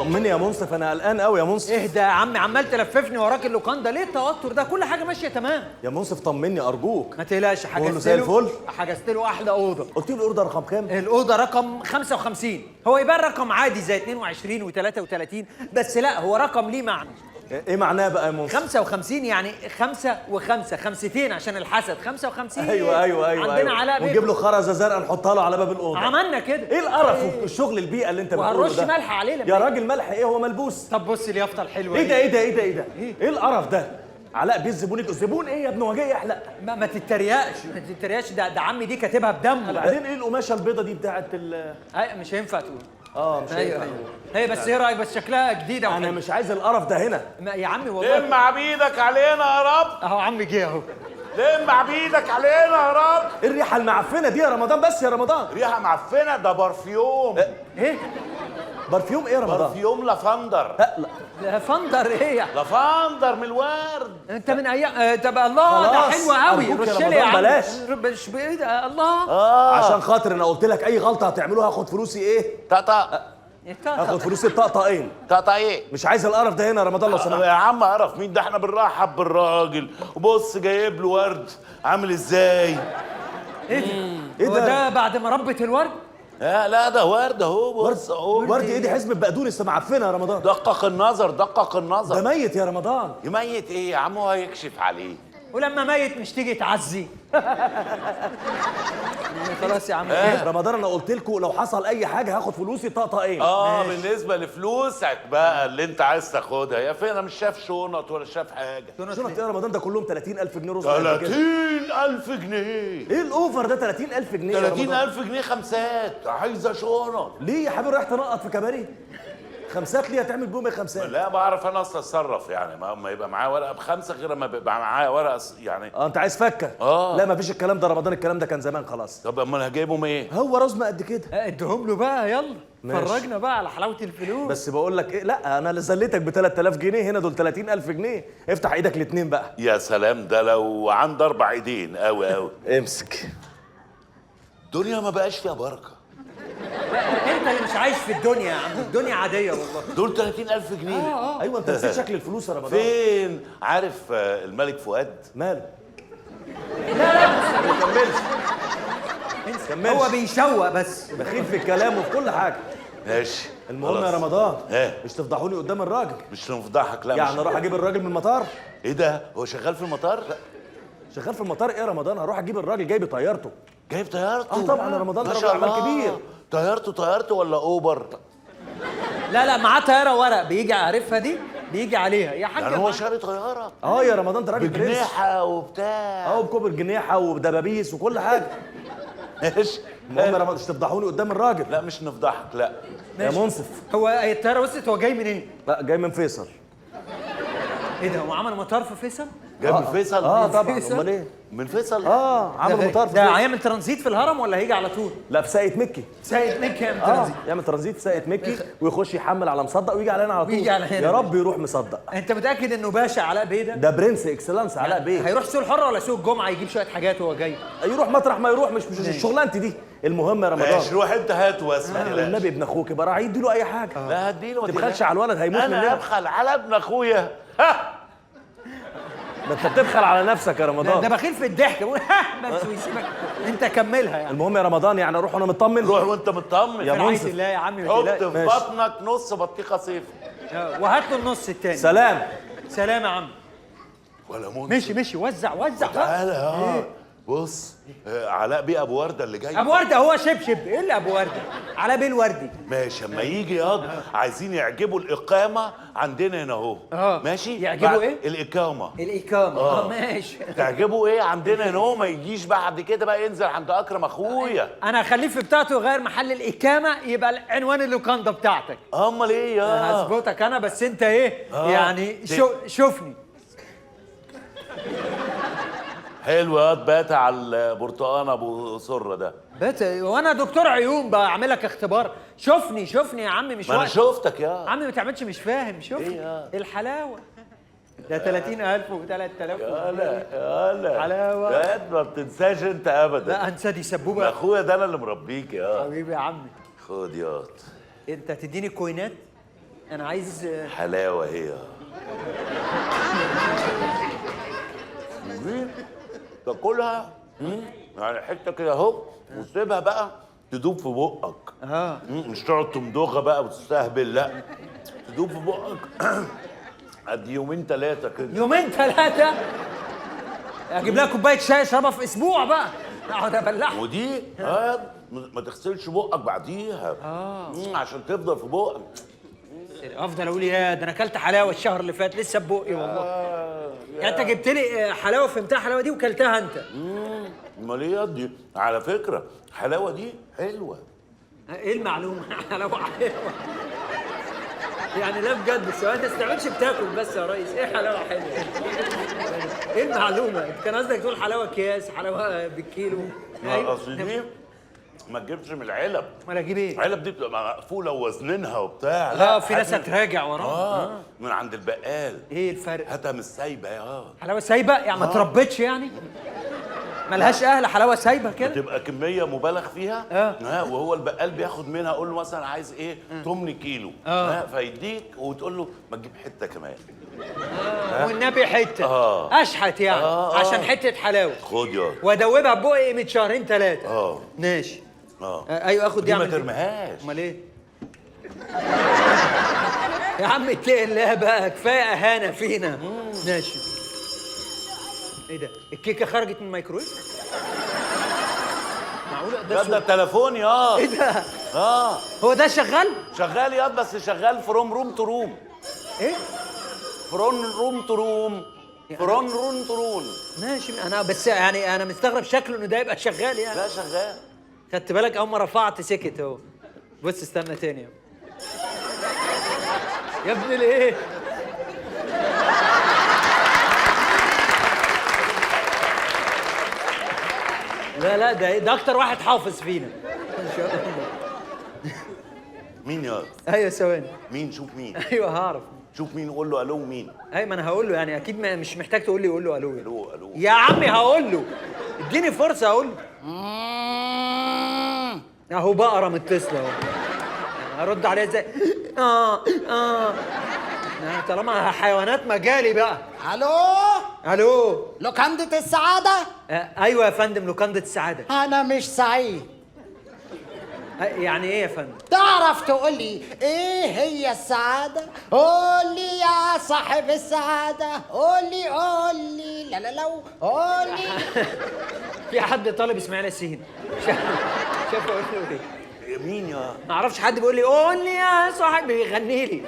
طمني يا منصف، انا قلقان قوي يا منصف. اهدى يا عم، عمال تلففني وراك اللوكاندا ليه التوتر ده؟ كل حاجه ماشيه تمام يا منصف طمني ارجوك. ما تقلقش، زي الفل. حجزت له احلى اوضه. قلت له الاوضه رقم كام؟ الاوضه رقم 55. هو يبان رقم عادي زي 22 و33، بس لا هو رقم ليه معنى. ايه معناه بقى يا منصف؟ 55 يعني 5 و5 خمستين عشان الحسد. 55. ايوه عندنا علاء بيه ونجيب له خرزه زرقاء نحطها له على باب الاوضه. عملنا كده. ايه القرف والشغل البيئه اللي انت بتقوله ده؟ وهنرش ملح عليه يا راجل ملح ايه، هو ملبوس. طب بص اليافطه الحلوه ايه ده ايه ده ايه ده ايه ده؟ ايه القرف ده؟ علاء بيه الزبون ايه يا ابني، هو جاي يحلق؟ ما تتريقش، ده عمي دي كاتبها بدمه. بعدين ايه القماشه البيضه دي بتاعت مش هينفع تقول. مش هينفع. ايوه هي بس ايه رايك؟ بس شكلها جديده انا مش عايز القرف ده هنا. يا عمي والله. لم عبيدك علينا يا رب. اهو عمي جه اهو. لم عبيدك علينا يا رب. ايه الريحه المعفنه دي يا رمضان؟ بس يا رمضان ريحه معفنه، ده برفيوم. ايه؟ برفيوم ايه يا رمضان؟ برفيوم لافندر. لا فندر ايه؟ لافندر من الورد. انت من ايام طب الله ده خلاص. حلو قوي. أرجوك يا رش لي يا رمضان عم. بلاش. مش بايه ده الله. عشان خاطر انا قلت لك اي غلطه هتعملوها هاخد فلوسي ايه؟ طقطق. هاخد فلوسي الطقطقين. طقطق ايه؟ مش عايز القرف ده هنا يا رمضان لو سمحت. يا عم قرف مين ده؟ احنا بنرحب بالراجل وبص جايب له ورد عامل ازاي؟ ايه ده؟ هو ده بعد ما ربت الورد؟ لا ده ورد اهو. بص اهو. ورد ايه دي؟ حزمه بقدونس معفنه يا رمضان. دقق النظر دقق النظر. ده ميت يا رمضان. يميت ايه يا عم؟ هو هيكشف عليه. ولما ميت مش تيجي تعزي. خلاص يا عم. رمضان انا قلت لكم لو حصل اي حاجه هاخد فلوسي طقطقين. بالنسبه لفلوسك بقى اللي انت عايز تاخدها يا فين؟ انا مش شايف شنط ولا شايف حاجه. شنط ايه يا رمضان؟ ده كلهم 30,000 جنيه رز. 30,000 جنيه؟ ايه الاوفر ده؟ 30,000 جنيه يا رمضان. 30,000 جنيه خمسات، عايزه شنط. ليه يا حبيبي رايح تنقط في كباري؟ خمسات ليه؟ هتعمل بيهم ايه خمسات؟ لا بعرف انا اصلا اتصرف يعني، ما يبقى معايا ورقه ب5 غير ما بيبقى معايا ورقه يعني. انت عايز فكه؟ لا مفيش الكلام ده رمضان، الكلام ده كان زمان خلاص. طب امال هجيبهم ايه؟ هو رزمه قد كده. اديهم له بقى يلا. ماشي. فرجنا بقى على حلاوه الفلوس. بس بقول لك ايه، لا انا اللي زليتك ب 3000 جنيه، هنا دول 30,000 جنيه. افتح ايدك الاثنين بقى. يا سلام، ده لو عندي 4 ايدين قوي قوي. امسك. الدنيا ما بقاش فيها بركه. انت اللي مش عايش في الدنيا يا عم، الدنيا عاديه والله. دول 30,000 جنيه. ايوه انت نسيت شكل الفلوس يا رمضان. فين؟ عارف الملك فؤاد؟ ماله؟ لا ما كملش. هو بيشوق بس. بخيل في الكلام وفي كل حاجه. ماشي. المهم يا رمضان ايه؟ مش تفضحوني قدام الراجل. مش نفضحك. لا يعني اروح اجيب الراجل من المطار؟ ايه ده؟ هو شغال في المطار؟ لا. شغال في المطار ايه يا رمضان؟ هروح اجيب الراجل جايب طيارته. جايب طيارته؟ طبعا يا رمضان، ما ده شاء راجل اعمال الله. كبير. طيارته ولا اوبر؟ لا معاه طياره ورق بيجي، عارفها دي؟ بيجي عليها يا حاج. يعني هو شاري طياره؟ يا رمضان ده راجل برنس. بجنيحه وبتاع. بكوبر جنيحه ودبابيس وكل حاجه. ماشي. المهم يا رمضان مش تفضحوني قدام الراجل. لا مش نفضحك لا. يا منصف. هو الطياره وصلت؟ هو جاي منين؟ لا جاي من فيصل. ايه ده؟ هو عمل مطار في فيصل؟ جاي من فيصل؟ طبعا. امال ايه؟ من فيصل؟ عمل مطار في ده فيصل. هيعمل ترانزيت في الهرم ولا هيجي على طول؟ لا في ساقية مكي. سايق مكي يعمل ترانزيت. يعمل ترانزيت في ساقية مكي ويخش يحمل على مصدق ويجي علينا على طول. ويجي على هنا. يا رب يروح مصدق. انت متاكد انه باشا علاء بيه ده؟ ده برنس اكسلانس علاء بيه. هيروح سوق الحره ولا سوق الجمعه يجيب شويه حاجات وهو جاي؟ يروح مطرح ما يروح، مش شغلانتي دي. المهم يا رمضان ماشي روح انت هات واسمع. النبي ابن اخوك يبقى راعي اديله اي حاجه. لا هديله. ما تبخلش على الولد هيموت انا مننا. ابخل على ابن اخويا؟ ها. ده انت بتبخل على نفسك يا رمضان. ده بخيل في الضحك بقول بس ويسيبك انت كملها يعني. المهم يا رمضان يعني اروح وانا مطمن. روح وانت مطمن يا في رعاية منصف. الله يا عمي. حط في ماشي. بطنك نص بطيخه صيف. وهات له النص التاني. سلام. سلام يا عم. ولا منصف. مشي وزع تعالى بص علاء بيه ابو ورده اللي جاي. ابو ورده هو شبشب؟ ايه اللي ابو ورده؟ علاء بيه الوردي. ماشي. اما يجي ياض عايزين يعجبوا الاقامه عندنا هنا اهو. ماشي. يعجبوا ايه؟ الاقامه. ماشي. تعجبوا ايه عندنا هنا اهو، ما يجيش بعد كده بقى ينزل عند اكرم اخويا. انا هخليه في بتاعته غير محل الاقامه يبقى عنوان اللوكاندا بتاعتك. امال ايه يا؟ هظبطك انا بس انت ايه؟ يعني شوفني. حلو ياض. بات على البرتقان ابو سره ده. بس وانا دكتور عيون بعمل لك اختبار. شوفني يا عم مش ما انا وقت. شفتك يا عم ما تعملش مش فاهم. شوفني ايه الحلاوه. ده 30,000 و3000 يالا حلاوه. يا ما بتنساش انت ابدا. لا انسى دي سبوبه. ده اخويا ده انا اللي مربيك يا حبيبي يا عمي. خد ياض. انت هتديني كوينات؟ انا عايز حلاوه هي. دي تاكلها يعني حته كده اهو، وسيبها بقى تدوب في بقك. مش تقعد تمضغها بقى وتستهبل، لا تدوب في بقك قد يومين 3 كده. يومين 3 اجيب لها كوبايه شاي اشربها في اسبوع بقى، اقعد ابلعها. ودي ما تغسلش بقك بعديها عشان تفضل في بقك. افضل اقول يا ده انا اكلت حلاوه الشهر اللي فات لسه ببقي والله. يعني انت جبت لي حلاوه فهمتها حلاوه دي وكلتها انت. امال ايه دي؟ على فكره حلاوه دي حلوه. ايه المعلومه؟ حلاوه حلوه يعني لا بجد، بس انت ما تستعملش بتاكل بس يا ريس. ايه حلاوه حلوه؟ ايه المعلومه؟ كان قصدك تقول حلاوه اكياس، حلاوه بالكيلو. اصل دي ما تجيبش من العلب. امال اجيب ايه؟ العلب دي بتبقى مقفوله ووزنها وبتاع. لا في ناس هتراجع وراها. من عند البقال. ايه الفرق؟ هاتها من السايبه حلاوه سايبه يعني ما تربتش يعني؟ ملهاش اهل حلاوه سايبه كده؟ تبقى كميه مبالغ فيها. وهو البقال بياخد منها، اقول له مثلا عايز ايه؟ 8 كيلو. فيديك وتقول له ما تجيب حته كمان. والنبي حته. اشحت يعني. عشان حته حلاوه. خد يا وادوبها ببقي قيمه شهرين 3. ماشي. ايوه اخد دي ما ترميهاش. امال ايه؟ يا عم اتقي الله بقى، كفايه اهانه فينا. ماشي. ايه ده؟ الكيكه خرجت من الميكرويف؟ معقوله ده التليفون يا ايه ده؟ هو ده شغال؟ شغال يا بس شغال فروم روم تو روم. ايه؟ فروم روم تو روم. فروم روم تو روم. ماشي. انا بس يعني انا مستغرب شكله انه ده يبقى شغال يعني. لا شغال. خدت بالك اول ما رفعت سكت اهو. بص استنى تاني يا ابني ليه؟ لا ده اكتر واحد حافظ فينا ان شاء الله. مين يا؟ ايوه ثواني. مين؟ شوف مين. ايوه هعرف. شوف مين، قول له الو مين. ايوه ما انا هقول له يعني اكيد مش محتاج تقول لي قول له الو. الو يا عمي هقول له، اديني فرصه اقول له. اهو بقره متصله اهو. هرد عليها ازاي؟ طالما حيوانات مجالي بقى. الو لوكندة السعادة؟ ايوه يا فندم لوكندة السعادة. أنا مش سعيد. يعني ايه يا فندم؟ تعرف تقول لي ايه هي السعادة؟ قول لي يا صاحب السعادة، قول لي لا لا لا قول لي. في حد طالب اسماعيل ياسين شاف اقول له ايه؟ مين يا؟ ما اعرفش حد بيقول لي قول لي يا صاحبي يغني لي.